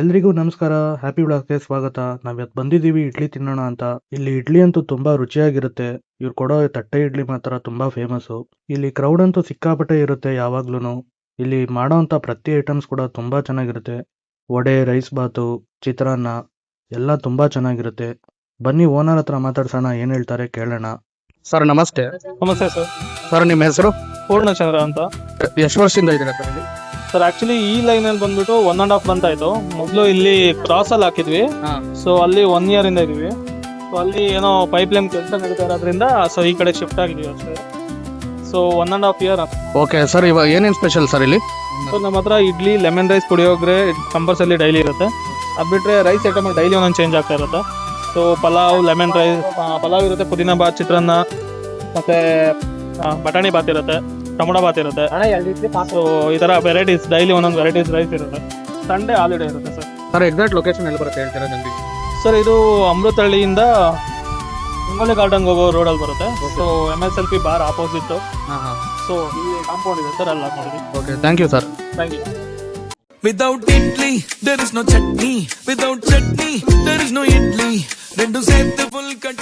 ಎಲ್ರಿಗೂ ನಮಸ್ಕಾರ. ಹ್ಯಾಪಿ ವ್ಲಾಗ್ಸ್‌ಗೆ ಸ್ವಾಗತ. ನಾವಿವತ್ತು ಬಂದಿದ್ದೀವಿ ಇಡ್ಲಿ ತಿನ್ನೋಣ ಅಂತ. ಇಲ್ಲಿ ಇಡ್ಲಿ ಅಂತೂ ತುಂಬಾ ರುಚಿಯಾಗಿರುತ್ತೆ. ಇವ್ರು ಕೊಡೋ ತಟ್ಟೆ ಇಡ್ಲಿ ಮಾತ್ರ ತುಂಬಾ ಫೇಮಸ್ಸು. ಇಲ್ಲಿ ಕ್ರೌಡ್ ಅಂತೂ ಸಿಕ್ಕಾಪಟ್ಟೆ ಇರುತ್ತೆ ಯಾವಾಗ್ಲೂನು. ಇಲ್ಲಿ ಮಾಡೋಂಥ ಪ್ರತಿ ಐಟಮ್ಸ್ ಕೂಡ ತುಂಬಾ ಚೆನ್ನಾಗಿರುತ್ತೆ. ವಡೆ, ರೈಸ್ ಬಾತು, ಚಿತ್ರಾನ್ನ ಎಲ್ಲ ತುಂಬಾ ಚೆನ್ನಾಗಿರುತ್ತೆ. ಬನ್ನಿ ಓನರ್ ಹತ್ರ ಮಾತಾಡ್ಸೋಣ, ಏನ್ ಹೇಳ್ತಾರೆ ಕೇಳೋಣ. ಸರ್ ನಮಸ್ತೆ. ನಮಸ್ತೆ ಸರ್. ಸರ್ ನಿಮ್ಮ ಹೆಸರು? ಪೂರ್ಣಚಂದ್ರ ಅಂತ ಎಷ್ಟು ವರ್ಷದಿಂದ ಇದ್ದೀರಾ ಸರ್ ಇಲ್ಲಿ? ಸರ್. ಆಕ್ಚುಲಿ ಈ ಲೈನ್ ಅಲ್ಲಿ ಬಂದ್ಬಿಟ್ಟು 1.5 ಮಂತ್ ಆಯ್ತು. ಮೊದಲು ಇಲ್ಲಿ ಕ್ರಾಸ್ ಅಲ್ಲಿ ಹಾಕಿದ್ವಿ. ಸೊ ಅಲ್ಲಿ 1 year ಇಂದ ಇದೀವಿ. ಸೊ ಅಲ್ಲಿ ಏನೋ ಪೈಪ್ ಲೈನ್ ಕೆಲಸ ನಡೀತಾ ಇರೋದ್ರಿಂದ ಸೊ ಈ ಕಡೆ ಶಿಫ್ಟ್ ಆಗಿದೀವಿ ಅಷ್ಟೇ. So 1.5 year. ಓಕೆ ಸರ್, ಇವಾಗ ಏನೇನು ಸ್ಪೆಷಲ್ ಸರ್ ಇಲ್ಲಿ? ಸೊ ನಮ್ಮ ಹತ್ರ idli, lemon rice, puliyogare compulsory daily ಇರುತ್ತೆ. ಅದು ಬಿಟ್ಟರೆ ರೈಸ್ ಐಟಮ್ ಡೈಲಿ ಒಂದೊಂದು ಚೇಂಜ್ ಆಗ್ತಾ ಇರುತ್ತೆ. So pulao, lemon rice, pulao ಇರುತ್ತೆ, ಪುದೀನ ಬಾತ್, ಚಿತ್ರಾನ್ನ, ಮತ್ತೆ ಬಟಾಣಿ ಬಾತ್ ಇರುತ್ತೆ, ಟೊಮೊಟೊ ಬಾತ್ ಇರುತ್ತೆ. ಸೊ ಈ ಥರ ವೆರೈಟೀಸ್ ಡೈಲಿ ಒಂದೊಂದು ವೆರೈಟೀಸ್ ರೈಸ್ ಇರುತ್ತೆ. ಸಂಡೇ ಹಾಲಿಡೇ ಇರುತ್ತೆ ಸರ್. ಸರ್ ಎಕ್ಸಾಕ್ಟ್ ಲೊಕೇಶನ್ ಎಲ್ಲಿ ಬರುತ್ತೆ ಹೇಳ್ತೀರಾ ನನಗೆ? ಸರ್ ಇದು ಅಮೃತಹಳ್ಳಿಯಿಂದ ಹಿಂಗೋಲಿ ಗಾರ್ಡನ್ಗೆ ಹೋಗೋ ರೋಡಲ್ಲಿ ಬರುತ್ತೆ. So MSLP bar opposite. So ಇಲ್ಲಿ ಕಾಂಪೌಂಡ್ ಇದೆ ಸರ್, ಅಲ್ಲಿ ನೋಡಿದ್ವಿ. Okay, thank you sir. Thank you. Without idli, there is no chutney. Without chutney, there is no idli. Rendu sette full cut.